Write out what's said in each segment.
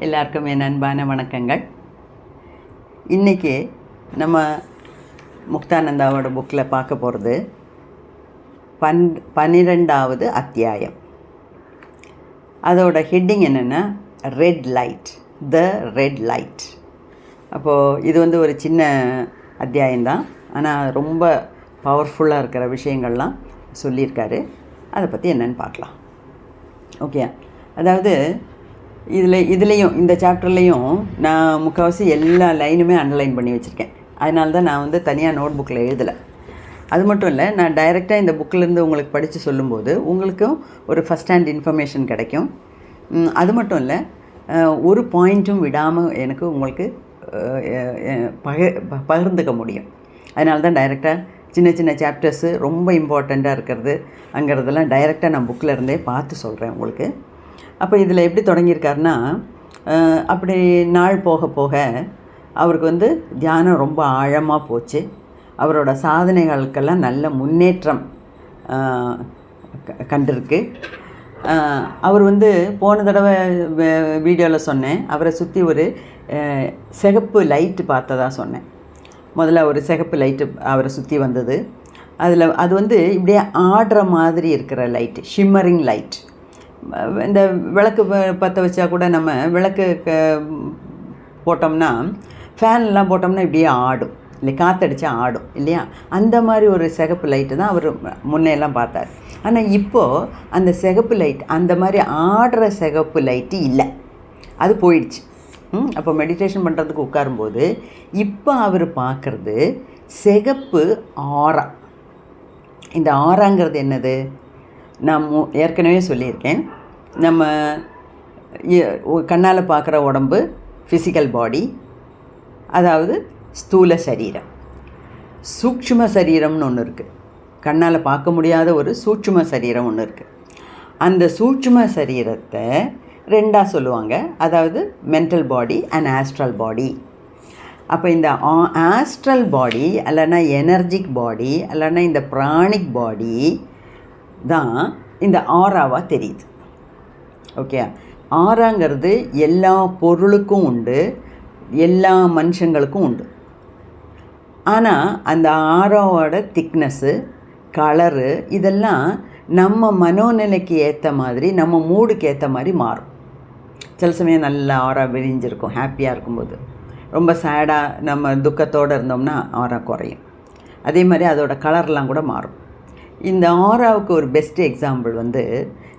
எல்லாருக்கும் என் அன்பான வணக்கங்கள். இன்றைக்கி நம்ம முக்தானந்தாவோட புக்கில் பார்க்க போகிறது 12வது அத்தியாயம். அதோட ஹெட்டிங் என்னென்னா red light, the red light. அப்போது இது ஒரு சின்ன அத்தியாயம்தான், ஆனால் ரொம்ப பவர்ஃபுல்லாக இருக்கிற விஷயங்கள்லாம் சொல்லியிருக்காரு. அதை பற்றி என்னென்னு பார்க்கலாம். ஓகே, அதாவது இதுலேயும் இந்த சாப்டர்லேயும் நான் முக்கால்வாசி எல்லா லைனுமே அண்டர்லைன் பண்ணி வச்சுருக்கேன். அதனால தான் நான் தனியாக நோட் புக்கில் எழுதலை. அது மட்டும் இல்லை, நான் டைரெக்டாக இந்த புக்கிலேருந்து உங்களுக்கு படித்து சொல்லும்போது உங்களுக்கும் ஒரு ஃபஸ்ட் ஹேண்ட் இன்ஃபர்மேஷன் கிடைக்கும். அது மட்டும் இல்லை, ஒரு பாயிண்ட்டும் விடாமல் எனக்கு உங்களுக்கு பகிர்ந்துக்க முடியும். அதனால தான் டைரெக்டாக சின்ன சின்ன சாப்டர்ஸு ரொம்ப இம்பார்ட்டண்ட்டாக இருக்கிறது அங்கிறதெல்லாம் டைரெக்டாக நான் புக்கில் இருந்தே பார்த்து சொல்கிறேன் உங்களுக்கு. அப்போ இதில் எப்படி தொடங்கியிருக்காருன்னா, அப்படி நாள் போக போக அவருக்கு தியானம் ரொம்ப ஆழமாக போச்சு. அவரோட சாதனைகளுக்கெல்லாம் நல்ல முன்னேற்றம் கண்டிருக்கு. அவர் போன தடவை வீடியோவில் சொன்னேன், அவரை சுற்றி ஒரு சிகப்பு லைட்டு பார்த்ததா சொன்னேன். முதல்ல ஒரு சிகப்பு லைட்டு அவரை சுற்றி வந்தது. அதில் அது இப்படியே ஆடுற மாதிரி இருக்கிற லைட்டு, ஷிம்மரிங் லைட். இந்த விளக்கு பற்ற வச்சா கூட நம்ம விளக்கு போட்டோம்னா, ஃபேன்லாம் போட்டோம்னா இப்படியே ஆடும் இல்லை, காற்றடிச்சா ஆடும் இல்லையா? அந்த மாதிரி ஒரு சிகப்பு லைட்டு தான் அவர் முன்னையெல்லாம் பார்த்தார். ஆனால் இப்போது அந்த சிகப்பு லைட், அந்த மாதிரி ஆடுற சிகப்பு லைட்டு இல்லை, அது போயிடுச்சு. அப்போ மெடிடேஷன் பண்ணுறதுக்கு உட்காரும்போது இப்போ அவர் பார்க்குறது சிகப்பு ஆரா. இந்த ஆராங்கிறது என்னது? நான் ஏற்கனவே சொல்லியிருக்கேன். நம்ம கண்ணால் பார்க்குற உடம்பு ஃபிசிக்கல் பாடி, அதாவது ஸ்தூல சரீரம். சூக்ஷ்ம சரீரம்னு ஒன்று இருக்குது. கண்ணால் பார்க்க முடியாத ஒரு சூட்சும சரீரம் ஒன்று இருக்குது. அந்த சூட்சும சரீரத்தை ரெண்டாக சொல்லுவாங்க, அதாவது மென்டல் பாடி அண்ட் ஆஸ்ட்ரல் பாடி. அப்போ இந்த ஆஸ்ட்ரல் பாடி இல்லைன்னா எனர்ஜிக் பாடி இல்லைன்னா இந்த பிராணிக் பாடி தான் இந்த ஆராவாக தெரியுது. ஓகே, ஆராங்கிறது எல்லா பொருளுக்கும் உண்டு, எல்லா மனுஷங்களுக்கும் உண்டு. ஆனால் அந்த ஆராவோட திக்னஸ்ஸு, கலரு இதெல்லாம் நம்ம மனோநிலைக்கு ஏற்ற மாதிரி, நம்ம மூடுக்கு ஏற்ற மாதிரி மாறும். சில சமயம் நல்ல ஆரா விரிஞ்சிருக்கும் ஹாப்பியாக இருக்கும்போது. ரொம்ப சேடாக நம்ம துக்கத்தோடு இருந்தோம்னா ஆரா குறையும். அதே மாதிரி அதோட கலர்லாம் கூட மாறும். இந்த ஆராவுக்கு ஒரு பெஸ்ட் எக்ஸாம்பிள்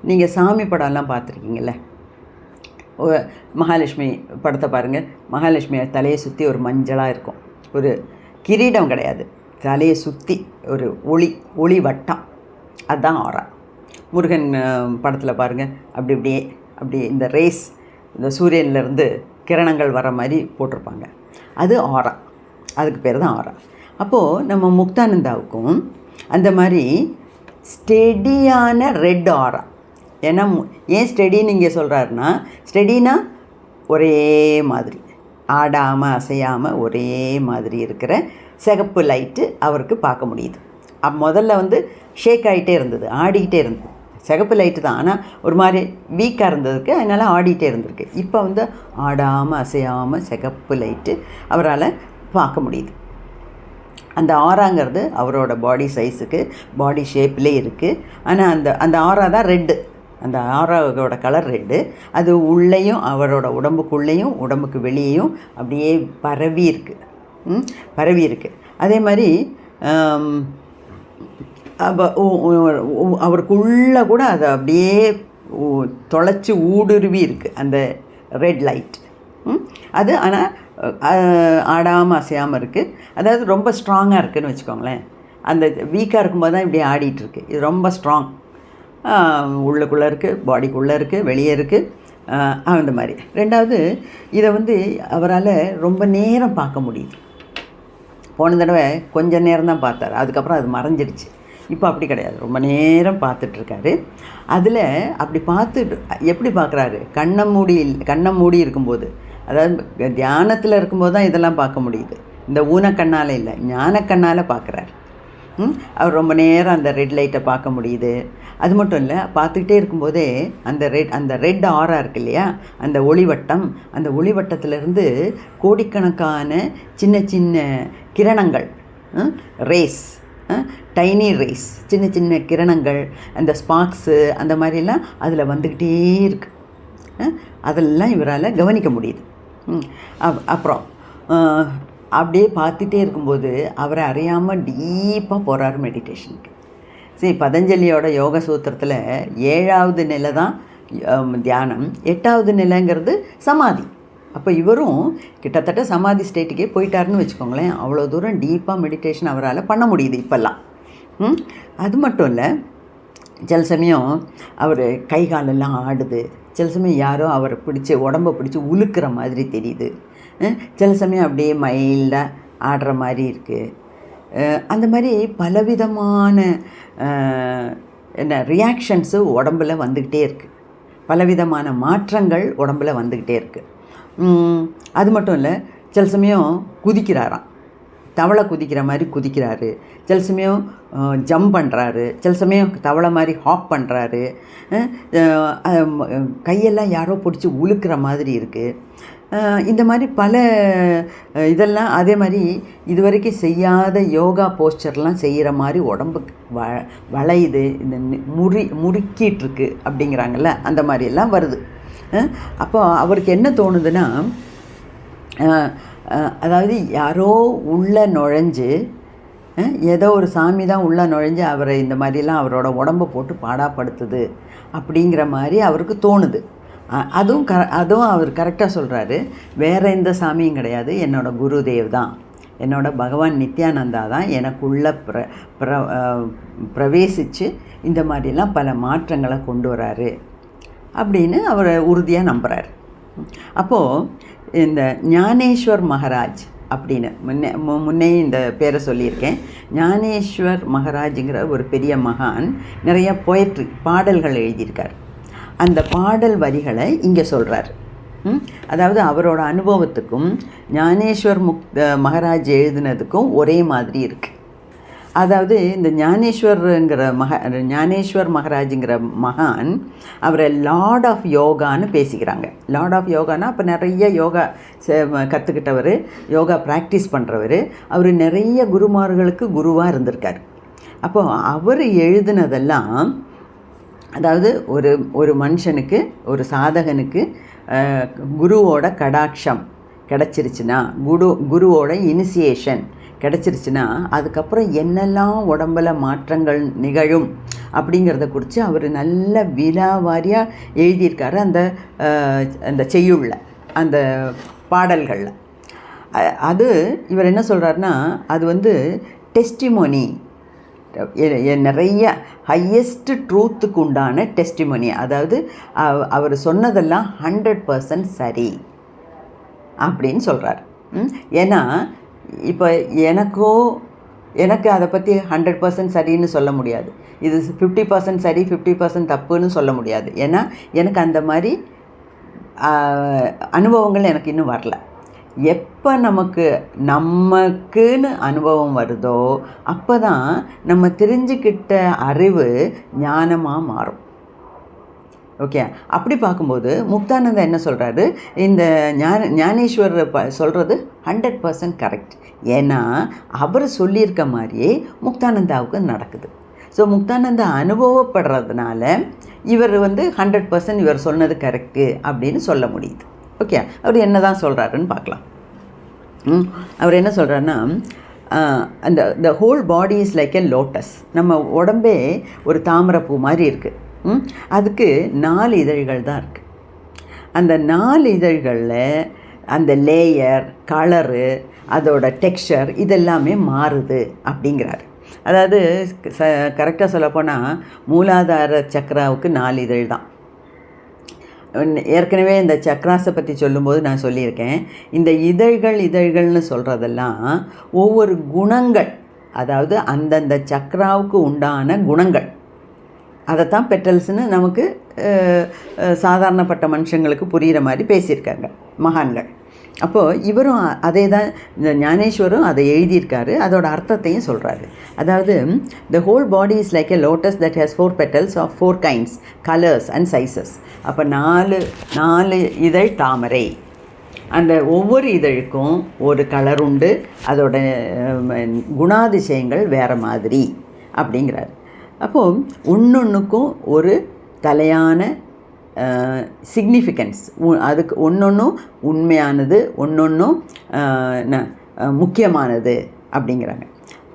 நீங்கள் சாமி படம்லாம் பார்த்துருக்கீங்கள, மகாலட்சுமி படத்தை பாருங்கள். மகாலட்சுமி தலையை சுற்றி ஒரு மஞ்சளாக இருக்கும், ஒரு கிரீடம் கிடையாது, தலையை சுற்றி ஒரு ஒளி வட்டம், அதுதான் ஆரா. முருகன் படத்தில் பாருங்கள், அப்படி இந்த ரேஸ், இந்த சூரியன்லேருந்து கிரணங்கள் வர மாதிரி போட்டிருப்பாங்க, அது ஆரா. அதுக்கு பேர் தான் ஆரா. அப்போது நம்ம முக்தானந்தாவுக்கும் அந்த மாதிரி ஸ்டெடியான ரெட் ஆரா. ஏன்னா ஏன் ஸ்டெடின்னு இங்கே சொல்கிறாருன்னா, ஸ்டெடினா ஒரே மாதிரி ஆடாமல் அசையாமல் ஒரே மாதிரி இருக்கிற சிகப்பு லைட்டு அவருக்கு பார்க்க முடியுது. முதல்ல ஷேக் ஆகிட்டே இருந்தது, ஆடிக்கிட்டே இருந்தது. சிகப்பு லைட்டு தான், ஆனால் ஒரு மாதிரி வீக்காக இருந்ததுக்கு அதனால் ஆடிக்கிட்டே இருந்திருக்கு. இப்போ ஆடாமல் அசையாமல் சிகப்பு லைட்டு அவரால் பார்க்க முடியுது. அந்த ஆராங்கிறது அவரோட பாடி சைஸுக்கு, பாடி ஷேப்லே இருக்குது. ஆனால் அந்த ஆரா தான் ரெட்டு. அந்த ஆராவோட கலர் ரெட்டு. அது உள்ளேயும் அவரோட உடம்புக்குள்ளேயும் உடம்புக்கு வெளியேயும் அப்படியே பரவி இருக்குது. அதே மாதிரி அவருக்குள்ளே கூட அது அப்படியே தொலைச்சி ஊடுருவி இருக்குது அந்த ரெட் லைட். அது ஆனால் ஆடாமல் அசையாமல் இருக்குது. அதாவது ரொம்ப ஸ்ட்ராங்காக இருக்குதுன்னு வச்சுக்கோங்களேன். அந்த வீக்காக இருக்கும்போது தான் இப்படி ஆடிட்டுருக்கு. இது ரொம்ப ஸ்ட்ராங், உள்ளுக்குள்ளே இருக்குது, பாடிக்குள்ளே இருக்குது, வெளியே இருக்குது, அந்த மாதிரி. ரெண்டாவது இதை அவரால் ரொம்ப நேரம் பார்க்க முடியுது. போன தடவை கொஞ்சம் நேரம் தான் பார்த்தார், அதுக்கப்புறம் அது மறைஞ்சிடுச்சு. இப்போ அப்படி கிடையாது, ரொம்ப நேரம் பார்த்துட்ருக்காரு. அதில் அப்படி எப்படி பார்க்குறாரு? கண்ணை மூடி இருக்கும்போது, அதாவது தியானத்தில் இருக்கும்போது தான் இதெல்லாம் பார்க்க முடியுது. இந்த ஊனக்கண்ணால் இல்லை, ஞானக்கண்ணால் பார்க்குறாரு. அவர் ரொம்ப நேரம் அந்த ரெட் லைட்டை பார்க்க முடியுது. அது மட்டும் இல்லை, பார்த்துக்கிட்டே இருக்கும்போதே அந்த ரெட் ஆரா இருக்கு இல்லையா, அந்த ஒளிவட்டம், அந்த ஒளிவட்டத்திலேருந்து கோடிக்கணக்கான சின்ன சின்ன கிரணங்கள், ரேஸ், டைனி ரேஸ், சின்ன சின்ன கிரணங்கள், அந்த ஸ்பார்க்ஸு அந்த மாதிரிலாம் அதில் வந்துக்கிட்டே இருக்குது. அதெல்லாம் இவரால் கவனிக்க முடியுது. அப்புறம் அப்படியே பார்த்துட்டே இருக்கும்போது அவரை அறியாமல் டீப்பாக போகிறாரு மெடிடேஷனுக்கு. சரி, பதஞ்சலியோட யோக சூத்திரத்தில் 7வது நிலை தான் தியானம், 8வது நிலைங்கிறது சமாதி. அப்போ இவரும் கிட்டத்தட்ட சமாதி ஸ்டேட்டுக்கே போயிட்டாருன்னு வச்சுக்கோங்களேன். அவ்வளோ தூரம் டீப்பாக மெடிடேஷன் அவரால் பண்ண முடியுது இப்போல்லாம். அது மட்டும் இல்லை, சில சமயம் அவர் கை காலெல்லாம் ஆடுது, சில சமயம் யாரோ அவரை பிடிச்சி உடம்பை பிடிச்சி உழுக்கிற மாதிரி தெரியுது, சில சமயம் அப்படியே மைல்டாக ஆடுற மாதிரி இருக்குது. அந்த மாதிரி பலவிதமான ரியாக்ஷன்ஸு உடம்பில் வந்துக்கிட்டே இருக்குது, பலவிதமான மாற்றங்கள் உடம்பில் வந்துக்கிட்டே இருக்குது. அது மட்டும் இல்லை, சில சமயம் குதிக்கிறாராம், தவளை குதிக்கிற மாதிரி குதிக்கிறாரு, சில சமயம் ஜம்ப் பண்ணுறாரு, சில சமயம் தவளை மாதிரி ஹாப் பண்ணுறாரு, கையெல்லாம் யாரோ பிடிச்சி உழுக்கிற மாதிரி இருக்குது. இந்த மாதிரி பல இதெல்லாம் அதே மாதிரி இது வரைக்கும் செய்யாத யோகா போஸ்டர்லாம் செய்கிற மாதிரி உடம்பு வளையுது, இந்த முறுக்கிட்டுருக்கு அப்படிங்கிறாங்கல்ல, அந்த மாதிரியெல்லாம் வருது. அப்போ அவருக்கு என்ன தோணுதுன்னா, அதாவது யாரோ உள்ளே நுழைஞ்சு, ஏதோ ஒரு சாமி தான் உள்ளே நுழைஞ்சு அவரை இந்த மாதிரிலாம் அவரோட உடம்பை போட்டு பாடாப்படுத்துது அப்படிங்கிற மாதிரி அவருக்கு தோணுது. அதுவும் அவர் கரெக்டாக சொல்கிறாரு. வேறு எந்த சாமியும் கிடையாது, என்னோடய குருதேவ் தான், என்னோட பகவான் நித்யானந்தா தான் எனக்குள்ளே பிரவேசித்து இந்த மாதிரிலாம் பல மாற்றங்களை கொண்டு வராரு அப்படின்னு அவர் உறுதியாக நம்புகிறார். அப்போது இந்த ஞானேஸ்வர் மகாராஜ் அப்படின்னு முன்னே இந்த பேரை சொல்லியிருக்கேன். ஞானேஸ்வர் மகாராஜுங்கிற ஒரு பெரிய மகான் நிறைய போயட்ரி பாடல்கள் எழுதியிருக்கார். அந்த பாடல் வரிகளை இங்கே சொல்கிறார். அதாவது அவரோட அனுபவத்துக்கும் ஞானேஸ்வர் மகாராஜ் எழுதினதுக்கும் ஒரே மாதிரி இருக்குது. அதாவது இந்த ஞானேஸ்வர் மகாராஜுங்கிற மகான் அவரை லார்ட் ஆஃப் யோகான்னு பேசிக்கிறாங்க. லார்ட் ஆஃப் யோகானா அப்போ நிறைய யோகா கற்றுக்கிட்டவர், யோகா ப்ராக்டிஸ் பண்ணுறவர், அவர் நிறைய குருமார்களுக்கு குருவாக இருந்திருக்கார். அப்போது அவர் எழுதினதெல்லாம், அதாவது ஒரு மனுஷனுக்கு, ஒரு சாதகனுக்கு குருவோட கடாட்சம் கிடச்சிருச்சுன்னா, குருவோட இனிஷியேஷன் கிடச்சிருச்சுன்னா அதுக்கப்புறம் என்னெல்லாம் உடம்பில் மாற்றங்கள் நிகழும் அப்படிங்கிறத குறித்து அவர் நல்ல விலாவாரியாக எழுதியிருக்காரு அந்த செய்யுள்ள அந்த பாடல்களில். அது இவர் என்ன சொல்கிறாருன்னா, அது டெஸ்டிமோனி, நிறைய ஹையஸ்ட் ட்ரூத்துக்கு உண்டான டெஸ்டிமோனி. அதாவது அவர் சொன்னதெல்லாம் 100% சரி அப்படின்னு சொல்கிறார். ஏன்னா இப்போ எனக்கு அதை பற்றி 100% சரின்னு சொல்ல முடியாது, இது 50% சரி 50% தப்புன்னு சொல்ல முடியாது. ஏன்னா எனக்கு அந்த மாதிரி அனுபவங்கள் எனக்கு இன்னும் வரல. எப்போ நமக்குன்னு அனுபவம் வருதோ அப்போ தான் நம்ம தெரிஞ்சுக்கிட்ட அறிவு ஞானமாக மாறும். ஓகே, அப்படி பார்க்கும்போது முக்தானந்தா என்ன சொல்கிறாரு, இந்த ஞானேஸ்வரர் சொல்கிறது 100% கரெக்ட். ஏன்னா அவர் சொல்லியிருக்க மாதிரியே முக்தானந்தாவுக்கு நடக்குது. ஸோ முக்தானந்தா அனுபவப்படுறதுனால இவர் 100% இவர் சொன்னது கரெக்டு அப்படின்னு சொல்ல முடியுது. ஓகே, அவர் என்ன தான் சொல்கிறாருன்னு பார்க்கலாம். அவர் என்ன சொல்கிறாருன்னா, the whole body is like a lotus. நம்ம உடம்பே ஒரு தாமரைப்பூ மாதிரி இருக்குது. அதுக்கு 4 இதழ்கள் தான் இருக்குது. அந்த 4 இதழ்களில் அந்த லேயர், கலரு, அதோட டெக்ஸ்சர் இதெல்லாமே மாறுது அப்படிங்கிறாரு. அதாவது கரெக்டாக சொல்லப்போனால் மூலாதார சக்கராவுக்கு 4 இதழ் தான். ஏற்கனவே இந்த சக்ராஸை பற்றி சொல்லும்போது நான் சொல்லியிருக்கேன், இந்த இதழ்கள்னு சொல்கிறதெல்லாம் ஒவ்வொரு குணங்கள், அதாவது அந்தந்த சக்ராவுக்கு உண்டான குணங்கள். அதைத்தான் பெட்டல்ஸ்னு நமக்கு சாதாரணப்பட்ட மனுஷங்களுக்கு புரிகிற மாதிரி பேசியிருக்காங்க மகான்கள். அப்போது இவரும் அதே தான், இந்த ஞானேஸ்வரும் அதை எழுதியிருக்காரு, அதோட அர்த்தத்தையும் சொல்கிறாரு. அதாவது the whole body is like a lotus that has 4 petals of 4 kinds, colours and sizes. அப்போ 4 இதழ் தாமரை, அந்த ஒவ்வொரு இதழுக்கும் ஒரு கலர் உண்டு, அதோட குணாதிசயங்கள் வேறு மாதிரி அப்படிங்கிறார். அப்போது ஒன்றொன்றுக்கும் ஒரு தலையான சிக்னிஃபிகன்ஸ், அதுக்கு ஒன்றொன்றும் உண்மையானது, ஒன்றொன்றும் முக்கியமானது அப்படிங்கிறாங்க.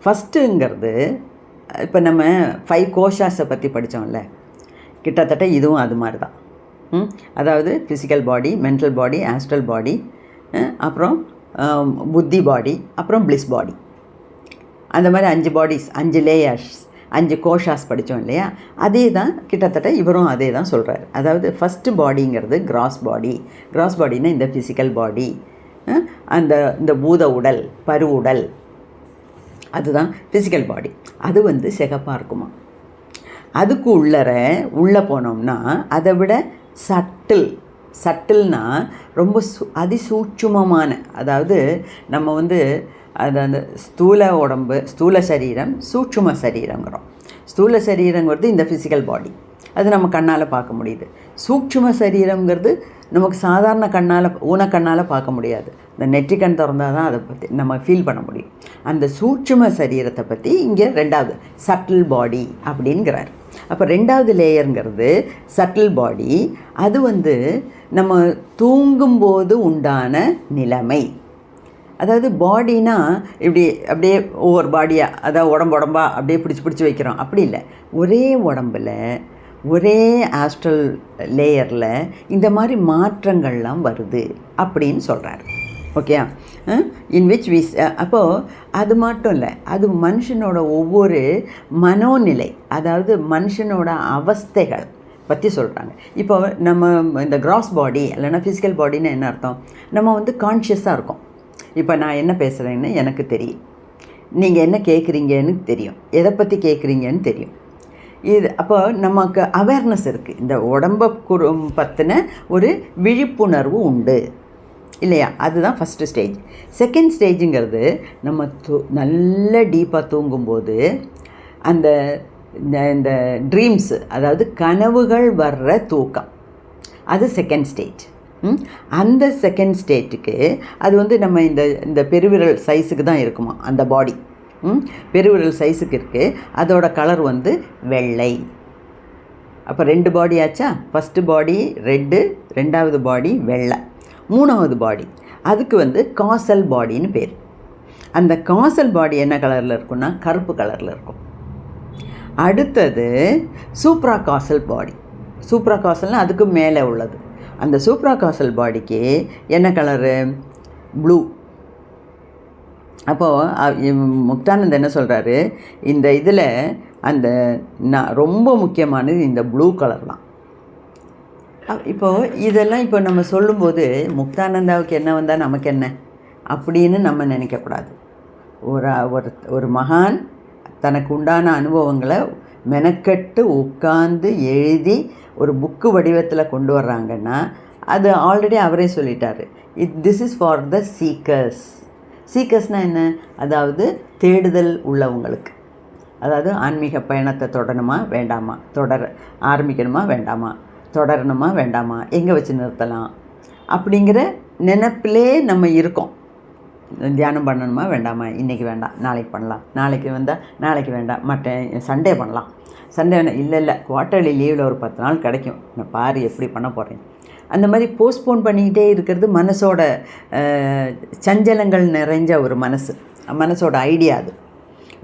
ஃபஸ்ட்டுங்கிறது இப்போ நம்ம 5 கோஷாஸை பற்றி படித்தோம்ல, கிட்டத்தட்ட இதுவும் அது மாதிரி தான். அதாவது ஃபிசிக்கல் பாடி, மென்டல் பாடி, ஆஸ்ட்ரல் பாடி, அப்புறம் புத்தி பாடி, அப்புறம் பிளிஸ் பாடி. அந்த மாதிரி 5 பாடிஸ், 5 லேயர்ஸ், 5 கோஷாஸ் படித்தோம் இல்லையா? அதே தான் கிட்டத்தட்ட இவரும் அதே தான் சொல்கிறார். அதாவது ஃபஸ்ட்டு பாடிங்கிறது கிராஸ் பாடி. கிராஸ் பாடினா இந்த ஃபிசிக்கல் பாடி, இந்த பூத உடல், பரு உடல், அதுதான் ஃபிசிக்கல் பாடி. அது சிகப்பாக இருக்குமா. அதுக்கு உள்ளே போனோம்னா அதை விட சட்டில்னா ரொம்ப அதிசூட்சுமமான, அதாவது நம்ம அது அந்த ஸ்தூல உடம்பு, ஸ்தூல சரீரம், சூட்சும சரீரங்கிறோம். ஸ்தூல சரீரங்கிறது இந்த ஃபிசிக்கல் பாடி, அது நம்ம கண்ணால் பார்க்க முடியுது. சூட்சும சரீரங்கிறது நமக்கு சாதாரண ஊனக்கண்ணால் பார்க்க முடியாது. இந்த நெற்றிக்கண் திறந்தால் தான் அதை பற்றி நம்ம ஃபீல் பண்ண முடியும். அந்த சூட்சும சரீரத்தை பற்றி இங்கே 2வது சட்டில் பாடி அப்படிங்கிறார். அப்போ 2வது லேயருங்கிறது சட்டில் பாடி. அது நம்ம தூங்கும்போது உண்டான நிலைமை. அதாவது பாடினா இப்படி அப்படியே ஒவ்வொரு பாடியாக, அதாவது உடம்பா அப்படியே பிடிச்சி வைக்கிறோம், அப்படி இல்லை. ஒரே உடம்பில் ஒரே ஆஸ்ட்ரல் லேயரில் இந்த மாதிரி மாற்றங்கள்லாம் வருது அப்படின்னு சொல்கிறாரு. ஓகே, இன் விச் அப்போது அது மட்டும் இல்லை, அது மனுஷனோட ஒவ்வொரு மனோநிலை, அதாவது மனுஷனோட அவஸ்தைகள் பற்றி சொல்கிறாங்க. இப்போ நம்ம இந்த கிராஸ் பாடி இல்லைன்னா ஃபிசிக்கல் பாடின்னு என்ன அர்த்தம்? நம்ம கான்ஷியஸாக இருக்கோம். இப்போ நான் என்ன பேசுகிறேன்னு எனக்கு தெரியும், நீங்கள் என்ன கேட்குறீங்கன்னு தெரியும், எதை பற்றி கேட்குறீங்கன்னு தெரியும். இது அப்போ நமக்கு அவேர்னஸ் இருக்குது, இந்த உடம்பை பற்றின ஒரு விழிப்புணர்வு உண்டு இல்லையா? அதுதான் ஃபஸ்ட்டு ஸ்டேஜ். செகண்ட் ஸ்டேஜுங்கிறது நம்ம நல்ல டீப்பாக தூங்கும்போது அந்த இந்த ட்ரீம்ஸு, அதாவது கனவுகள் வர்ற தூக்கம், அது செகண்ட் ஸ்டேஜ். அந்த செகண்ட் ஸ்டேட்டுக்கு அது நம்ம இந்த பெருவிரல் சைஸுக்கு தான் இருக்குமா அந்த பாடி. பெருவிரல் சைஸுக்கு இருக்குது, அதோட கலர் வெள்ளை. அப்போ 2 பாடி ஆச்சா? ஃபஸ்ட்டு பாடி ரெட்டு, 2வது பாடி வெள்ளை, 3வது பாடி அதுக்கு காசல் பாடின்னு பேர். அந்த காசல் பாடி என்ன கலரில் இருக்குன்னா கருப்பு கலரில் இருக்கும். அடுத்தது சூப்ரா காசல் பாடி. சூப்ரா காசல்னால் அதுக்கு மேலே உள்ளது. அந்த சூப்ரா காசல் பாடிக்கு என்ன கலரு? ப்ளூ. அப்போது முக்தானந்த் என்ன சொல்கிறாரு, இந்த இதில் அந்த ரொம்ப முக்கியமானது இந்த ப்ளூ கலர் தான். இப்போது இதெல்லாம் இப்போ நம்ம சொல்லும்போது முக்தானந்தாவுக்கு என்ன வந்தால் நமக்கு என்ன அப்படின்னு நம்ம நினைக்கக்கூடாது. ஒரு மகான் தனக்கு உண்டான அனுபவங்களை மெனக்கட்டு உட்கார்ந்து எழுதி ஒரு புக்கு வடிவத்தில் கொண்டு வர்றாங்கன்னா அது ஆல்ரெடி அவரே சொல்லிட்டார். This is for the seekers. சீக்கர்ஸ்னால் என்ன? அதாவது தேடுதல் உள்ளவங்களுக்கு. அதாவது ஆன்மீக பயணத்தை தொடரணுமா வேண்டாமா, ஆரம்பிக்கணுமா வேண்டாமா, தொடரணுமா வேண்டாமா, எங்கே வச்சு நிறுத்தலாம் அப்படிங்கிற நினைப்பிலே நம்ம இருக்கோம். தியானம் பண்ணணுமா வேண்டாமா, இன்றைக்கி வேண்டாம் நாளைக்கு பண்ணலாம், நாளைக்கு வந்தால் நாளைக்கு வேண்டாம், சண்டே பண்ணலாம், சண்டே வேண்டாம், இல்லை குவார்ட்டர்லி லீவில் ஒரு 10 நாள் கிடைக்கும், நான் பாரு எப்படி பண்ண போகிறேன். அந்த மாதிரி போஸ்ட்போன் பண்ணிக்கிட்டே இருக்கிறது மனசோட சஞ்சலங்கள் நிறைஞ்ச ஒரு மனசோட ஐடியா அது.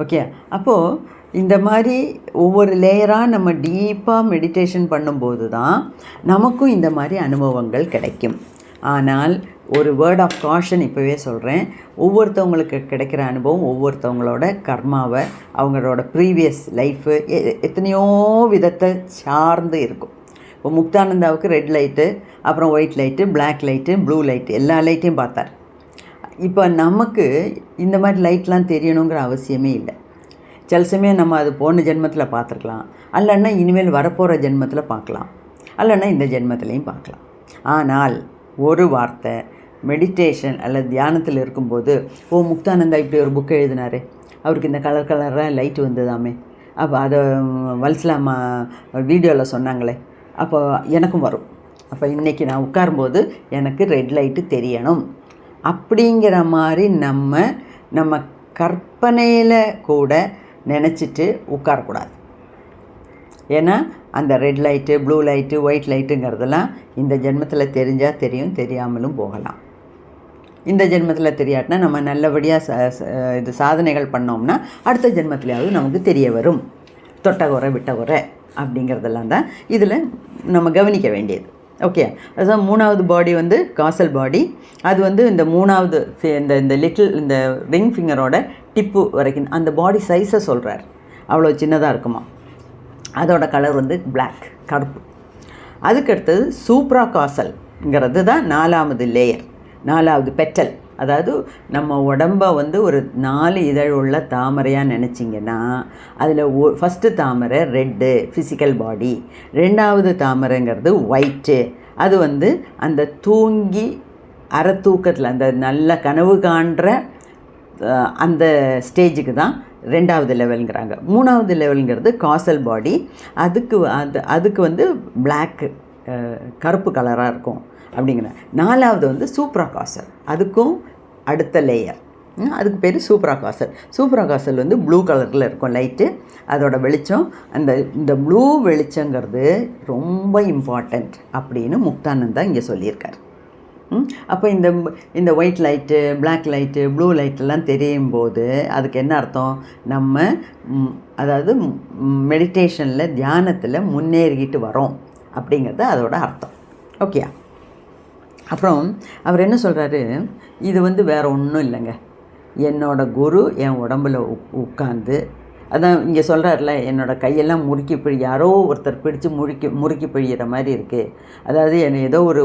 ஓகே, அப்போது இந்த மாதிரி ஒவ்வொரு லேயராக நம்ம டீப்பாக மெடிடேஷன் பண்ணும்போது தான் நமக்கும் இந்த மாதிரி அனுபவங்கள் கிடைக்கும். ஆனால் ஒரு வேர்ட் ஆஃப் காஷன் இப்போவே சொல்கிறேன், ஒவ்வொருத்தவங்களுக்கு கிடைக்கிற அனுபவம் ஒவ்வொருத்தவங்களோட கர்மாவை, அவங்களோட ப்ரீவியஸ் லைஃபு எத்தனையோ விதத்தை சார்ந்து இருக்கும். இப்போ முக்தானந்தாவுக்கு ரெட் லைட்டு, அப்புறம் white light, black light, blue light, எல்லா லைட்டையும் பார்த்தார். இப்போ நமக்கு இந்த மாதிரி லைட்லாம் தெரியணுங்கிற அவசியமே இல்லை. சில சமயம் நம்ம அது போன ஜென்மத்தில் பார்த்துருக்கலாம், அல்லன்னா இனிமேல் வரப்போகிற ஜென்மத்தில் பார்க்கலாம், அல்லன்னா இந்த ஜென்மத்திலையும் பார்க்கலாம். ஆனால் ஒரு வார்த்தை மெடிடேஷன் அல்லது தியானத்தில் இருக்கும்போது, முக்தானந்தா இப்படி ஒரு புக் எழுதினார், அவருக்கு இந்த கலர் கலராக லைட்டு வந்ததாமே, அப்போ அதை வல்சலாமா வீடியோவில் சொன்னாங்களே, அப்போ எனக்கும் வரும். அப்போ இன்றைக்கி நான் உட்காரும்போது எனக்கு ரெட் லைட்டு தெரியணும் அப்படிங்கிற மாதிரி நம்ம கற்பனையில் கூட நினச்சிட்டு உட்காரக்கூடாது. ஏன்னா அந்த red light, blue light, white லைட்டுங்கிறதெல்லாம் இந்த ஜென்மத்தில் தெரிஞ்சால் தெரியும், தெரியாமலும் போகலாம். இந்த ஜென்மத்தில் தெரியாட்டினா நம்ம நல்லபடியாக இது சாதனைகள் பண்ணோம்னா அடுத்த ஜென்மத்திலேயாவது நமக்கு தெரிய வரும். தொட்டகுறை விட்டகுறை அப்படிங்கிறதெல்லாம் தான் இதில் நம்ம கவனிக்க வேண்டியது. ஓகே, அதுதான் 3வது பாடி வந்து காசல் பாடி. அது வந்து இந்த 3வது இந்த லிட்டில் இந்த ரிங் ஃபிங்கரோட டிப்பு வரைக்கும் அந்த பாடி சைஸை சொல்கிறார். அவ்வளோ சின்னதாக இருக்குமா. அதோட கலர் வந்து பிளாக், கருப்பு. அதுக்கடுத்தது சூப்ரா காசல்ங்கிறது தான் 4வது லேயர், 4வது பெட்டல். அதாவது நம்ம உடம்பை வந்து ஒரு 4 இதழ் உள்ள தாமரையாக நினச்சிங்கன்னா அதில் ஃபஸ்ட்டு தாமரை ரெட்டு, ஃபிசிக்கல் பாடி. 2வது தாமரைங்கிறது ஒயிட்டு, அது வந்து அந்த தூங்கி அறத்தூக்கத்தில் அந்த நல்ல கனவு காண்ற அந்த ஸ்டேஜுக்கு தான் 2வது லெவலுங்கிறாங்க. 3வது லெவலுங்கிறது காசல் பாடி. அதுக்கு வந்து பிளாக்கு, கருப்பு கலராக இருக்கும் அப்படிங்கிற. 4வது வந்து சூப்ரா காசல், அதுக்கும் அடுத்த லேயர், அதுக்கு பேர் சூப்ரா காசல். சூப்ரா காசல் வந்து ப்ளூ கலரில் இருக்கும் லைட்டு, அதோட வெளிச்சம். இந்த ப்ளூ வெளிச்சங்கிறது ரொம்ப இம்பார்ட்டண்ட் அப்படின்னு முக்தானந்தா இங்கே சொல்லியிருக்கார். அப்போ இந்த white light, black light, blue லைட்டெல்லாம் தெரியும் போது அதுக்கு என்ன அர்த்தம்? நம்ம அதாவது மெடிடேஷனில் தியானத்தில் முன்னேறிக்கிட்டு வரோம் அப்படிங்கிறது அதோட அர்த்தம். ஓகே, அப்புறம் அவர் என்ன சொல்கிறாரு, இது வந்து வேறு ஒன்றும் இல்லைங்க, என்னோடய குரு என் உடம்பில் உட்காந்து, அதான் இங்கே சொல்கிறார்ல, என்னோடய கையெல்லாம் யாரோ ஒருத்தர் பிடிச்சி முறுக்கி பிழிகிற மாதிரி இருக்குது. அதாவது ஏதோ ஒரு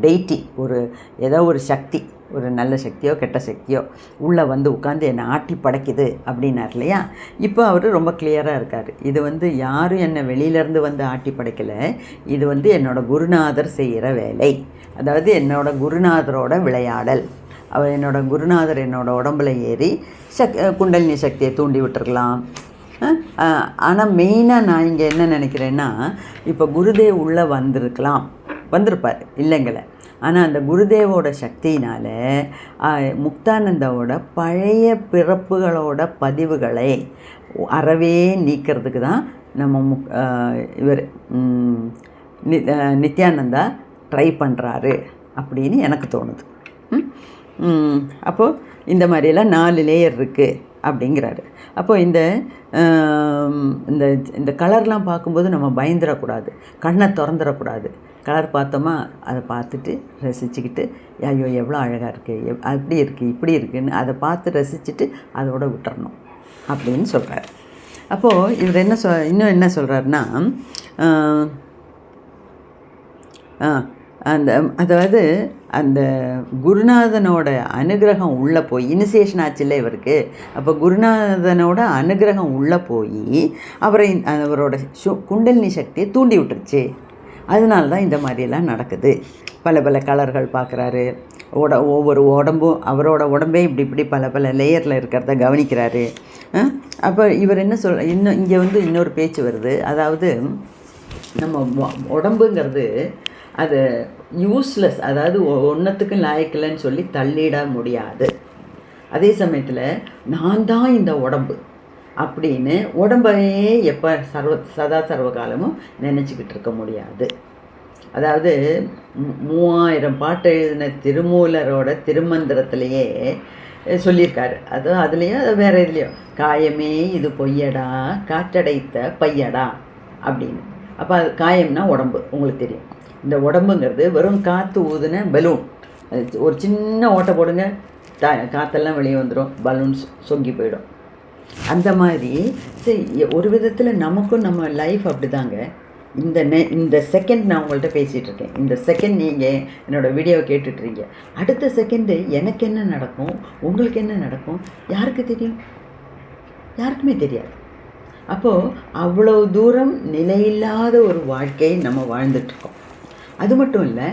டெய்ட்டி, ஏதோ ஒரு சக்தி, ஒரு நல்ல சக்தியோ கெட்ட சக்தியோ உள்ளே வந்து உட்காந்து என்னை ஆட்டி படைக்குது அப்படின்னார் இல்லையா. இப்போ அவர் ரொம்ப கிளியராக இருக்கார். இது வந்து யாரும் என்னை வெளியிலேருந்து வந்து ஆட்டி படைக்கலை, இது வந்து என்னோடய குருநாதர் செய்கிற வேலை. அதாவது என்னோடய குருநாதரோட விளையாடல். அவர் என்னோடய குருநாதர் என்னோடய உடம்புல ஏறி குண்டலினி சக்தியை தூண்டி விட்டுருக்கலாம். ஆனால் மெயினாக நான் இங்கே என்ன நினைக்கிறேன்னா, இப்போ குருதேவ் உள்ளே வந்திருப்பார் இல்லைங்களே. ஆனால் அந்த குருதேவோட சக்தியினால் முக்தானந்தாவோட பழைய பிறப்புகளோட பதிவுகளை அறவே நீக்கிறதுக்கு தான் நம்ம இவர் நித்யானந்தா ட்ரை பண்ணுறாரு அப்படின்னு எனக்கு தோணுது. அப்போது இந்த மாதிரியெல்லாம் 4 லேயர் இருக்குது அப்படிங்கிறாரு. அப்போது இந்த கலர்லாம் பார்க்கும்போது நம்ம பயந்துடக்கூடாது, கண்ணை திறந்துடக்கூடாது. கலர் பார்த்தோமா அதை பார்த்துட்டு ரசிச்சுக்கிட்டு, ஐயோ எவ்வளோ அழகாக இருக்குது, அப்படி இருக்குது இப்படி இருக்குதுன்னு அதை பார்த்து ரசிச்சுட்டு அதோட விட்டுறணும் அப்படின்னு சொல்கிறார். அப்போது இவர் இன்னும் என்ன சொல்கிறாருன்னா, அதாவது அந்த குருநாதனோட அனுகிரகம் உள்ளே போய் இனிஷியேஷன் ஆச்சுல்ல இவருக்கு. அப்போ குருநாதனோட அனுகிரகம் உள்ளே போய் அவரோட குண்டலினி சக்தியை தூண்டி விட்டுருச்சு. அதனால தான் இந்த மாதிரியெல்லாம் நடக்குது. பல பல கலர்கள் பார்க்குறாரு. ஒவ்வொரு உடம்பும், அவரோட உடம்பே இப்படி பல லேயரில் இருக்கிறத கவனிக்கிறாரு. அப்போ இவர் என்ன இன்னும் இங்கே வந்து இன்னொரு பேச்சு வருது. அதாவது நம்ம உடம்புங்கிறது அது யூஸ்லெஸ், அதாவது ஒன்றத்துக்கும் லாயக்கில்லைன்னு சொல்லி தள்ளிட முடியாது. அதே சமயத்தில் நான் தான் இந்த உடம்பு அப்படின்னு உடம்பையே எப்போ சதா சர்வகாலமும் நினச்சிக்கிட்டு இருக்க முடியாது. அதாவது 3000 பாட்டு எழுதின திருமூலரோட திருமந்திரத்திலேயே சொல்லியிருக்காரு. அதுலேயோ வேறு இதுலேயோ, காயமே இது பொய்யடா காற்றடைத்த பையடா அப்படின்னு. அப்போ அது காயம்னா உடம்பு, உங்களுக்கு தெரியும். இந்த உடம்புங்கிறது வெறும் காற்று ஊதுன பலூன். ஒரு சின்ன ஓட்டை போடுங்க, காற்றெல்லாம் வெளியே வந்துடும், பலூன் சொங்கி போயிடும். அந்த மாதிரி சரி, ஒரு விதத்தில் நமக்கும் நம்ம லைஃப் அப்படி தாங்க. இந்த செகண்ட் நான் உங்கள்கிட்ட பேசிகிட்டு இருக்கேன், இந்த செகண்ட் நீங்கள் என்னோடய வீடியோவை கேட்டுட்ருக்கீங்க. அடுத்த செகண்டு எனக்கு என்ன நடக்கும், உங்களுக்கு என்ன நடக்கும், யாருக்கு தெரியும்? யாருக்குமே தெரியாது. அப்போது அவ்வளோ தூரம் நிலையில்லாத ஒரு வாழ்க்கையை நம்ம வாழ்ந்துட்டுருக்கோம். அது மட்டும் இல்லை,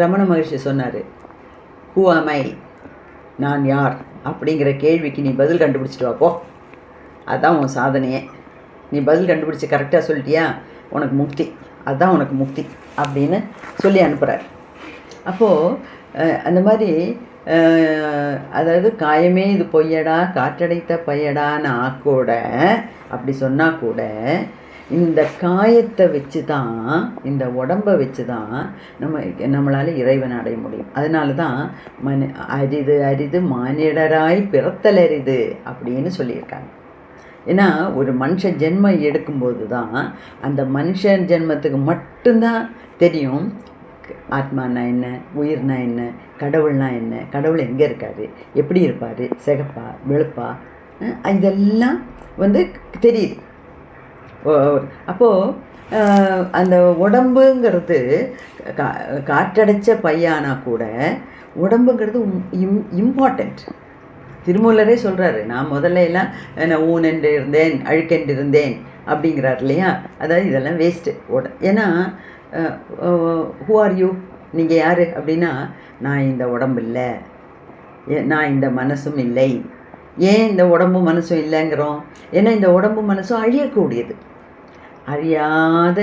ரமண மகர்ஷி சொன்னார், ஹூ ஆம் ஐ, நான் யார் அப்படிங்கிற கேள்விக்கு நீ பதில் கண்டுபிடிச்சிட்டு வாப்போ, அதுதான் உன் சாதனையே. நீ பதில் கண்டுபிடிச்சி கரெக்டாக சொல்லிட்டியா, உனக்கு முக்தி, அதுதான் உனக்கு முக்தி அப்படின்னு சொல்லி அனுப்புகிறார். அப்போது அந்த மாதிரி அதாவது காயமே இது பொய்யடா காற்றடைத்த பையடான்னு கூட அப்படி சொன்னால் கூட இந்த காயத்தை வச்சு தான், இந்த உடம்பை வச்சு தான் நம்மளால் இறைவனை அடைய முடியும். அதனால தான் அரிது அரிது மானிடராய் பிறத்தல் அரிது அப்படின்னு சொல்லியிருக்காங்க. ஏன்னா ஒரு மனுஷ ஜென்மம் எடுக்கும்போது தான் அந்த மனுஷன் ஜென்மத்துக்கு மட்டும்தான் தெரியும் ஆத்மானா என்ன, உயிர்னா என்ன, கடவுள்னா என்ன, கடவுள் எங்கே இருக்கார், எப்படி இருப்பார், சிகப்பா வெளுப்பா, இதெல்லாம் தெரியுது. அப்போது அந்த உடம்புங்கிறது காற்றடைச்ச பையானா கூட உடம்புங்கிறது இம்பார்ட்டண்ட். திருமூலரே சொல்கிறாரு, நான் முதல்ல எல்லாம் நான் ஊனென்று இருந்தேன் அழுக்கென்று இருந்தேன் அப்படிங்கிறார் இல்லையா. அதாவது இதெல்லாம் வேஸ்ட்டு. ஏன்னா ஹூ ஆர் யூ, நீங்கள் யார் அப்படின்னா, நான் இந்த உடம்பு இல்லை, நான் இந்த மனசும் இல்லை. ஏன் இந்த உடம்பும் மனசும் இல்லைங்கிறோம்? ஏன்னா இந்த உடம்பு மனசும் அழியக்கூடியது. அழியாத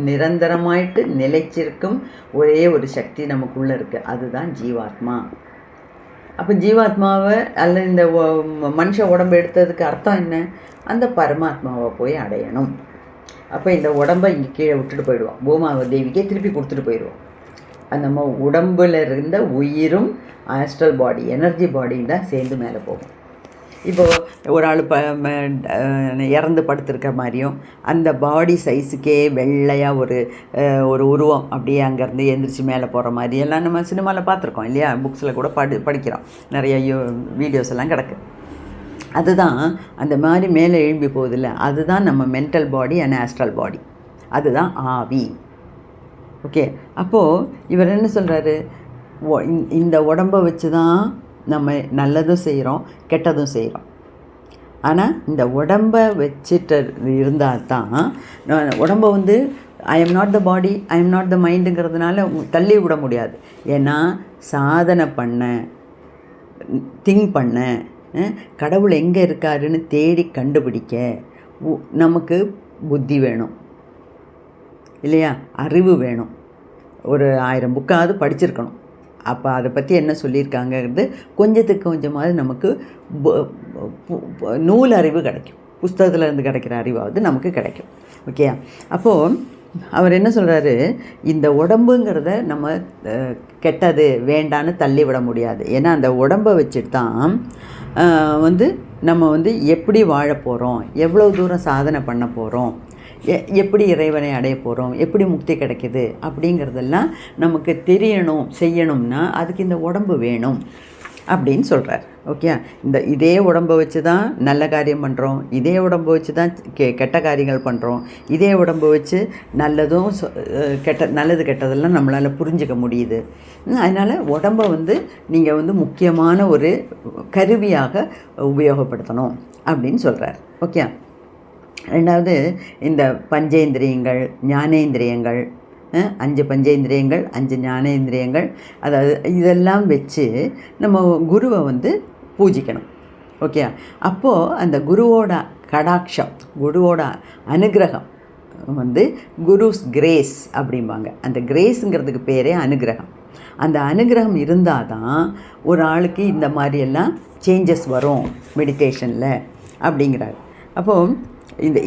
நிரந்தரமாயிட்டு நிலைச்சிருக்கும் ஒரே ஒரு சக்தி நமக்குள்ளே இருக்குது, அதுதான் ஜீவாத்மா. அப்போ ஜீவாத்மாவை அல்ல இந்த மனுஷ உடம்பு எடுத்ததுக்கு அர்த்தம் என்ன? அந்த பரமாத்மாவை போய் அடையணும். அப்போ இந்த உடம்பை இங்கே கீழே விட்டுட்டு போயிடுவோம், பூமாவை தேவிக்கே திருப்பி கொடுத்துட்டு போயிடுவோம். அந்த நம்ம உடம்பில் இருந்த உயிரும் ஆஸ்ட்ரல் பாடி, எனர்ஜி பாடியும் தான் சேர்ந்து மேலே போகும். இப்போது ஒரு ஆள் இறந்து படுத்திருக்க மாதிரியும் அந்த பாடி சைஸுக்கே வெள்ளையாக ஒரு உருவம் அப்படியே அங்கேருந்து எழுந்திரிச்சு மேலே போகிற மாதிரி எல்லாம் நம்ம சினிமாவில் பார்த்துருக்கோம் இல்லையா, புக்ஸில் கூட படிக்கிறோம், நிறைய வீடியோஸ் எல்லாம் கிடக்கு. அதுதான் அந்த மாதிரி மேலே எழும்பி போகுதில்ல, அதுதான் நம்ம மென்டல் பாடி அண்ட் ஆஸ்ட்ரல் பாடி, அதுதான் ஆவி. ஓகே, அப்போது இவர் என்ன சொல்கிறாரு, இந்த உடம்பை வச்சு தான் நம்ம நல்லதும் செய்கிறோம் கெட்டதும் செய்கிறோம். ஆனால் இந்த உடம்பை வச்சுட்டு இருந்தால் தான் உடம்பை I am not the body, I am not the மைண்டுங்கிறதுனால தள்ளி விட முடியாது. ஏன்னா சாதனை பண்ண, திங்க் பண்ண, கடவுள் எங்கே இருக்காருன்னு தேடி கண்டுபிடிக்க நமக்கு புத்தி வேணும் இல்லையா, அறிவு வேணும். ஒரு 1000 புக்காவது படிச்சிருக்கணும். அப்போ அதை பற்றி என்ன சொல்லியிருக்காங்கிறது கொஞ்சத்துக்கு கொஞ்சமாவது நமக்கு நூல் அறிவு கிடைக்கும், புஸ்தகத்தில் இருந்து கிடைக்கிற அறிவாவது நமக்கு கிடைக்கும். ஓகே, அப்போது அவர் என்ன சொல்கிறாரு, இந்த உடம்புங்கிறத நம்ம கெட்டது வேண்டான்னு தள்ளி விட முடியாது. ஏன்னா அந்த உடம்பை வச்சுட்டு தான் நம்ம எப்படி வாழ போகிறோம், எவ்வளோ தூரம் சாதனை பண்ண போகிறோம், எப்படி இறைவனை அடைய போகிறோம், எப்படி முக்தி கிடைக்கிது அப்படிங்கிறதெல்லாம் நமக்கு தெரியணும். செய்யணும்னா அதுக்கு இந்த உடம்பு வேணும் அப்படின்னு சொல்கிறார். ஓகே, இதே உடம்பை வச்சு தான் நல்ல காரியம் பண்ணுறோம், இதே உடம்பை வச்சு தான் கெட்ட காரியங்கள் பண்ணுறோம், இதே உடம்பை வச்சு நல்லதும் நல்லது கெட்டதெல்லாம் நம்மளால் புரிஞ்சிக்க முடியுது. அதனால் உடம்பை நீங்கள் முக்கியமான ஒரு கருவியாக உபயோகப்படுத்தணும் அப்படின்னு சொல்கிறார். ஓகே, ரெண்டாவது இந்த பஞ்சேந்திரியங்கள், ஞானேந்திரியங்கள், 5 பஞ்சேந்திரியங்கள், 5 ஞானேந்திரியங்கள், அதாவது இதெல்லாம் வச்சு நம்ம குருவை பூஜிக்கணும். ஓகே, அப்போது அந்த குருவோட கடாட்சம், குருவோட அனுகிரகம் குருஸ் கிரேஸ் அப்படிம்பாங்க. அந்த கிரேஸுங்கிறதுக்கு பேரே அனுகிரகம். அந்த அனுகிரகம் இருந்தால் தான் ஒரு ஆளுக்கு இந்த மாதிரியெல்லாம் சேஞ்சஸ் வரும் மெடிடேஷனில் அப்படிங்கிறார். அப்போது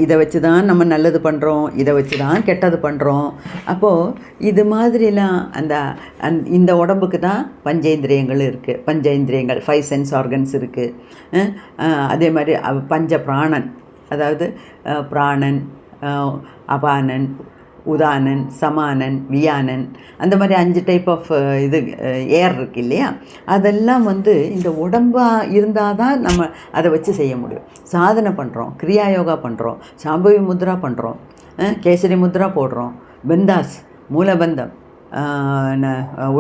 இதை வச்சு தான் நம்ம நல்லது பண்ணுறோம், இதை வச்சு தான் கெட்டது பண்ணுறோம். அப்போது இது மாதிரிலாம் இந்த உடம்புக்கு தான் பஞ்சேந்திரியங்கள் இருக்குது. பஞ்சேந்திரியங்கள் 5 சென்ஸ் ஆர்கன்ஸ் இருக்குது. அதே மாதிரி பஞ்ச பிராணன், அதாவது பிராணன், அபானன், உதானன், சமானன், வியானன், அந்த மாதிரி 5 டைப் ஆஃப் ஏர் இருக்குது இல்லையா. அதெல்லாம் இந்த உடம்பாக இருந்தால் தான் நம்ம அதை வச்சு செய்ய முடியும். சாதனை பண்ணுறோம், கிரியா யோகா பண்ணுறோம், சாம்பவி முத்ரா பண்ணுறோம், கேசரி முத்ரா போடுறோம், பந்தாஸ், மூலபந்தம்,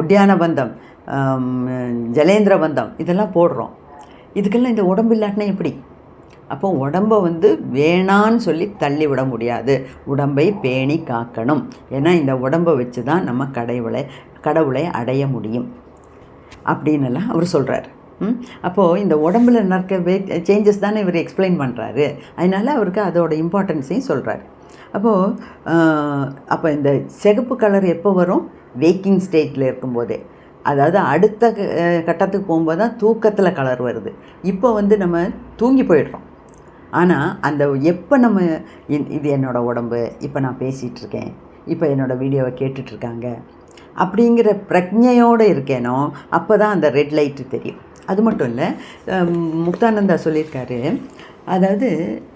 உட்யான பந்தம், ஜலேந்திர பந்தம், இதெல்லாம் போடுறோம். இதுக்கெல்லாம் இந்த உடம்பு இல்லாட்டினா எப்படி? அப்போ உடம்பை வந்து வேணான்னு சொல்லி தள்ளி விட முடியாது, உடம்பை பேணி காக்கணும். ஏன்னா இந்த உடம்பை வச்சு தான் நம்ம கடவுளை அடைய முடியும் அப்படின்னுலாம் அவர் சொல்கிறார். அப்போது இந்த உடம்புல நடக்க சேஞ்சஸ் தானே இவர் எக்ஸ்பிளைன் பண்ணுறாரு. அதனால் அவருக்கு அதோட இம்பார்ட்டன்ஸையும் சொல்கிறார். அப்போ இந்த சிகப்பு கலர் எப்போ வரும்? வேக்கிங் ஸ்டேட்டில் இருக்கும்போதே, அதாவது அடுத்த கட்டத்துக்கு போகும்போது தான் தூக்கத்தில் கலர் வருது. இப்போ வந்து நம்ம தூங்கி போயிடுறோம். ஆனால் அந்த எப்போ நம்ம இது என்னோடய உடம்பு, இப்போ நான் பேசிகிட்ருக்கேன், இப்போ என்னோடய வீடியோவை கேட்டுட்ருக்காங்க அப்படிங்கிற பிரஜையோடு இருக்கேனோ அப்போ தான் அந்த ரெட் லைட்டு தெரியும். அது மட்டும் இல்லை, முக்தானந்தா சொல்லியிருக்காரு, அதாவது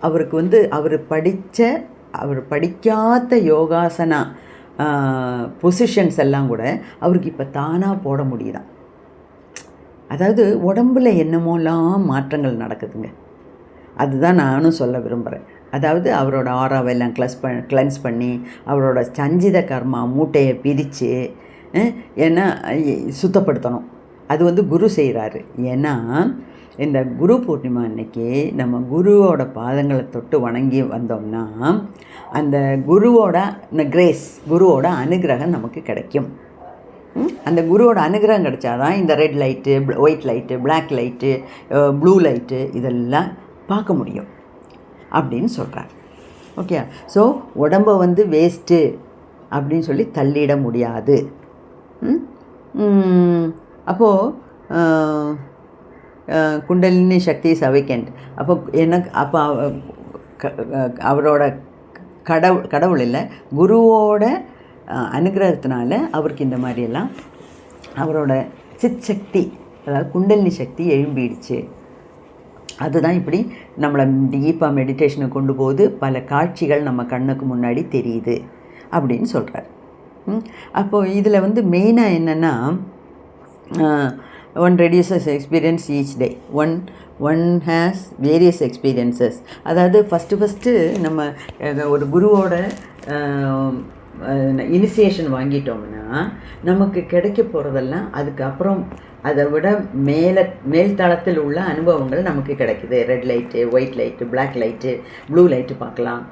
அவருக்கு வந்து அவர் படிக்காத யோகாசனா பொசிஷன்ஸ் எல்லாம் கூட அவருக்கு இப்போ தானாக போட முடியுதான். அதாவது உடம்பில் என்னமோலாம் மாற்றங்கள் நடக்குதுங்க. அதுதான் நானும் சொல்ல விரும்புகிறேன். அதாவது அவரோட ஆறாவெல்லாம் கிளென்ஸ் பண்ணி அவரோட சஞ்சித கர்மா மூட்டையை பிரித்து ஏன்னா சுத்தப்படுத்தணும். அது வந்து குரு செய்கிறாரு. ஏன்னா இந்த குரு பூர்ணிமா அன்னைக்கு நம்ம குருவோட பாதங்களை தொட்டு வணங்கி வந்தோம்னா அந்த குருவோட கிரேஸ், குருவோட அனுகிரகம் நமக்கு கிடைக்கும். அந்த குருவோட அனுகிரகம் கிடைச்சாதான் இந்த red light, white light, black light, blue light இதெல்லாம் பார்க்க முடியும் அப்படின்னு சொல்கிறார். ஓகே, ஸோ உடம்பை வந்து வேஸ்ட்டு அப்படின்னு சொல்லி தள்ளிட முடியாது. அப்போது குண்டலினி சக்தி இஸ் அவேக்கன்ட். அப்போ அவரோட கடவுள் இல்லை, குருவோட அனுகிரகத்தினால அவருக்கு இந்த மாதிரியெல்லாம் அவரோட சித் சக்தி, அதாவது குண்டலினி சக்தி எழும்பிடுச்சு. அதுதான் இப்படி நம்மளை டீப்பாக மெடிடேஷனுக்கு கொண்டு போகுது. பல காட்சிகள் நம்ம கண்ணுக்கு முன்னாடி தெரியுது அப்படின்னு சொல்கிறார். அப்போது இதில் வந்து மெயினாக என்னென்னா, one reduces experience each day, one has various experiences. அதாவது ஃபஸ்ட்டு நம்ம ஒரு குருவோட இனிஷியேஷன் வாங்கிட்டோம்னா நமக்கு கிடைக்க போகிறதெல்லாம் அதுக்கப்புறம் அதை விட மேல் தளத்தில் உள்ள அனுபவங்கள் நமக்கு கிடைக்குது. Red light, white light, black light, blue light பார்க்கலாம்,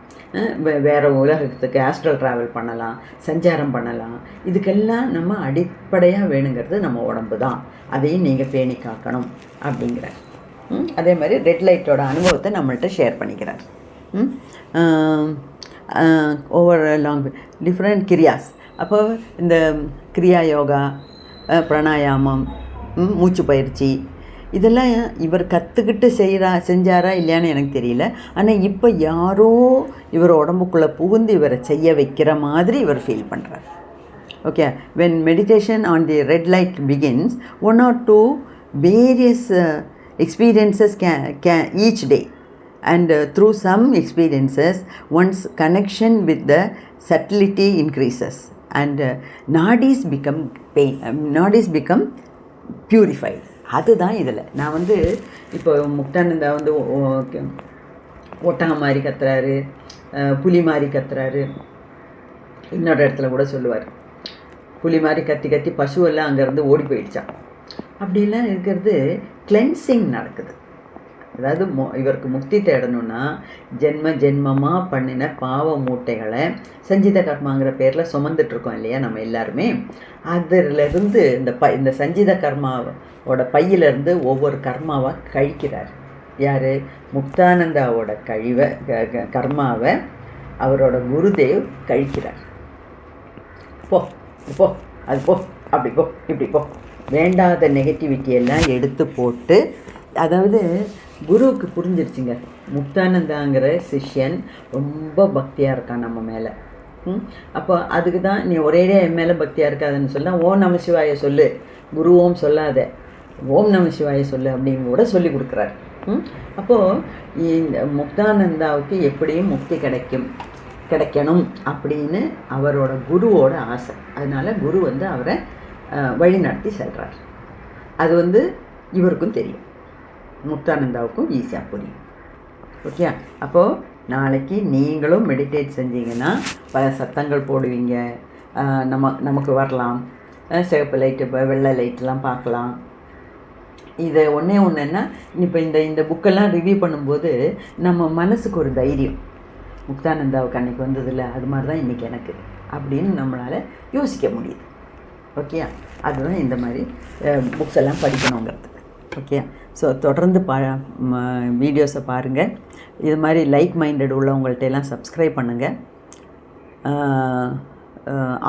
வேறு உலகத்துக்கு ஆஸ்ட்ரல் ட்ராவல் பண்ணலாம், சஞ்சாரம் பண்ணலாம். இதுக்கெல்லாம் நம்ம அடிப்படையாக வேணுங்கிறது நம்ம உடம்பு தான். அதையும் நீங்கள் பேணி காக்கணும் அப்படிங்கிறார். அதே மாதிரி ரெட் லைட்டோட அனுபவத்தை நம்மள்கிட்ட ஷேர் பண்ணிக்கிறார். Over long different kriyas. அப்போ இந்த கிரியா யோகா, பிராணாயாமம், மூச்சு பயிற்சி இதெல்லாம் இவர் கற்றுக்கிட்டு செஞ்சாரா இல்லையான்னு எனக்கு தெரியல. ஆனால் இப்போ யாரோ இவர் உடம்புக்குள்ளே புகுந்து இவரை செய்ய வைக்கிற மாதிரி இவர் ஃபீல் பண்ணுறார். Okay, when meditation on the red light begins, 1 or 2 various experiences each day, and through some experiences one's connection with the subtlety increases and nadis become purified. அதுதான் இதில் நான் வந்து இப்போ முக்தானந்தா வந்து ஒட்டகம் மாதிரி கத்துறாரு, புலி மாதிரி கத்துறாரு. இன்னொரு இடத்துல கூட சொல்லுவார், புலி மாதிரி கத்தி கத்தி பசுவெல்லாம் அங்கேருந்து ஓடி போயிடுச்சான். அப்படிலாம் இருக்கிறது கிளென்சிங் நடக்குது. அதாவது இவருக்கு முக்தி தேடணும்னா ஜென்மமாக பண்ணின பாவ மூட்டைகளை சஞ்சித கர்மாங்கிற பேரில் சுமந்துட்டுருக்கோம் இல்லையா நம்ம எல்லாருமே. அதிலிருந்து இந்த சஞ்சித கர்மாவோட பையிலேருந்து ஒவ்வொரு கர்மாவாக கழிக்கிறார். யார்? முக்தானந்தாவோட கர்மாவை அவரோட குருதேவ் கழிக்கிறார். போ போ, அது போ, அப்படி போ, இப்படி போ, வேண்டாத நெகட்டிவிட்டியெல்லாம் எடுத்து போட்டு. அதாவது குருவுக்கு புரிஞ்சிருச்சுங்க, முக்தானந்தாங்கிற சிஷ்யன் ரொம்ப பக்தியாக இருக்கான் நம்ம மேலே. அப்போ அதுக்கு தான் நீ ஒரேடியா என் மேலே பக்தியாக இருக்காதுன்னு சொன்னால் ஓம் நம சிவாய சொல்லு, குரு ஓம் சொல்லாத, ஓம் நம சிவாய சொல்லு அப்படின்னு கூட சொல்லி கொடுக்குறாரு. அப்போது இந்த முக்தானந்தாவுக்கு எப்படியும் முக்தி கிடைக்கணும் அப்படின்னு அவரோட குருவோட ஆசை. அதனால் குரு வந்து அவரை வழி நடத்தி செல்கிறார். அது இவருக்கும் தெரியும், முக்தானந்தாவுக்கும் ஈஸியாக புரியும். ஓகே, அப்போது நாளைக்கு நீங்களும் மெடிடேட் செஞ்சீங்கன்னா பல சத்தங்கள் போடுவீங்க, நமக்கு வரலாம், சிவப்பு லைட்டு வெள்ளை லைட்டெலாம் பார்க்கலாம், இதை ஒன்றே ஒன்றுன்னா இப்போ இந்த புக்கெல்லாம் ரிவ்யூ பண்ணும்போது நம்ம மனசுக்கு ஒரு தைரியம், முக்தானந்தாவுக்கு அன்றைக்கி வந்ததில்ல அது மாதிரி தான் இன்றைக்கி எனக்கு அப்படின்னு நம்மளால் யோசிக்க முடியுது. ஓகேயா, அதுதான் இந்த மாதிரி புக்ஸ் எல்லாம் படிக்கணுங்கிறது. ஓகே, ஸோ தொடர்ந்து வீடியோஸை பாருங்கள். இது மாதிரி லைக் மைண்டட் உள்ளவங்கள்ட்ட எல்லாம் சப்ஸ்கிரைப் பண்ணுங்கள்.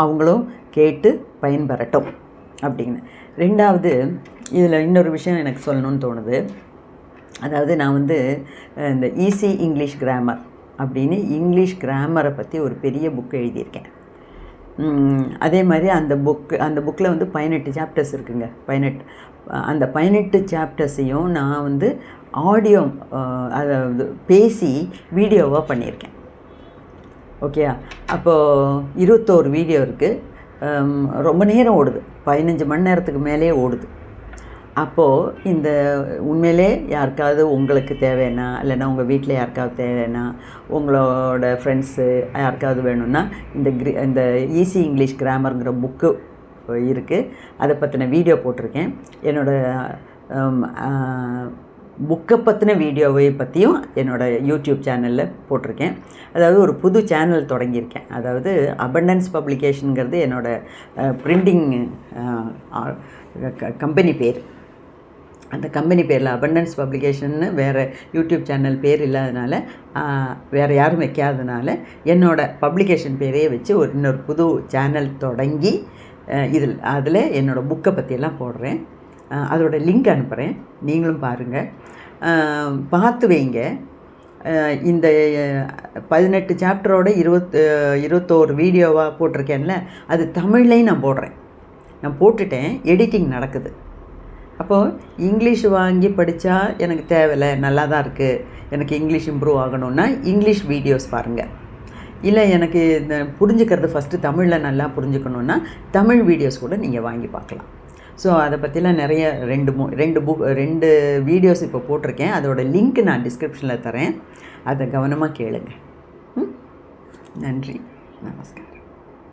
அவங்களும் கேட்டு பயன்பெறட்டும் அப்படின்னு. ரெண்டாவது, இதில் இன்னொரு விஷயம் எனக்கு சொல்லணும்னு தோணுது. அதாவது நான் இந்த ஈஸி இங்கிலீஷ் கிராமர் அப்படின்னு இங்கிலீஷ் கிராமரை பற்றி ஒரு பெரிய புக்கு எழுதியிருக்கேன். அதே மாதிரி அந்த புக்கில் 18 சாப்டர்ஸ் இருக்குங்க. 18 அந்த 18 சாப்டர்ஸையும் நான் ஆடியோ அதாவது பேசி வீடியோவாக பண்ணியிருக்கேன். ஓகே, அப்போது 21 வீடியோ இருக்குது. ரொம்ப நேரம் ஓடுது, 15 மணி நேரத்துக்கு மேலே ஓடுது. அப்போது இந்த உண்மையிலே யாருக்காவது உங்களுக்கு தேவைன்னா, இல்லைன்னா உங்கள் வீட்டில் யாருக்காவது தேவைன்னா, உங்களோட ஃப்ரெண்ட்ஸு யாருக்காவது வேணும்னா இந்த ஈஸி இங்கிலீஷ் கிராமருங்கிற புக்கு இருக்குது. அதை பற்றின வீடியோ போட்டிருக்கேன். என்னோடய புக்கை பற்றின வீடியோவை பற்றியும் என்னோடய யூடியூப் சேனலில் போட்டிருக்கேன். அதாவது ஒரு புது சேனல் தொடங்கியிருக்கேன். அதாவது அபண்டன்ஸ் பப்ளிகேஷனுங்கிறது என்னோடய பிரிண்டிங் கம்பெனி பேர். அந்த கம்பெனி பேரில் அபண்டன்ஸ் பப்ளிகேஷன்னு வேறு யூடியூப் சேனல் பேர் இல்லாதனால, வேறு யாரும் வைக்காதனால என்னோடய பப்ளிகேஷன் பேரையே வச்சு இன்னொரு புது சேனல் தொடங்கி அதில் என்னோடய புக்கை பற்றியெல்லாம் போடுறேன். அதோட லிங்க் அனுப்புகிறேன், நீங்களும் பாருங்கள், பார்த்து வைங்க. இந்த 18 சாப்டரோட 21 வீடியோவாக போட்டிருக்கேன்ல, அது தமிழ்லையும் நான் போடுறேன். நான் போட்டுட்டேன், எடிட்டிங் நடக்குது. அப்போது இங்கிலீஷ் வாங்கி படித்தா எனக்கு தேவையில்லை, நல்லா தான் இருக்குது, எனக்கு இங்கிலீஷ் இம்ப்ரூவ் ஆகணுன்னா இங்கிலீஷ் வீடியோஸ் பாருங்கள். இல்லை எனக்கு இந்த புரிஞ்சுக்கிறது ஃபஸ்ட்டு தமிழில் நல்லா புரிஞ்சுக்கணுன்னா தமிழ் வீடியோஸ் கூட நீங்கள் வாங்கி பார்க்கலாம். ஸோ அதை பற்றிலாம் நிறைய 2 வீடியோஸ் இப்போ போட்டிருக்கேன். அதோட லிங்க் நான் டிஸ்கிரிப்ஷனில் தரேன், அதை கவனமாக கேளுங்க. நன்றி, நமஸ்காரம்.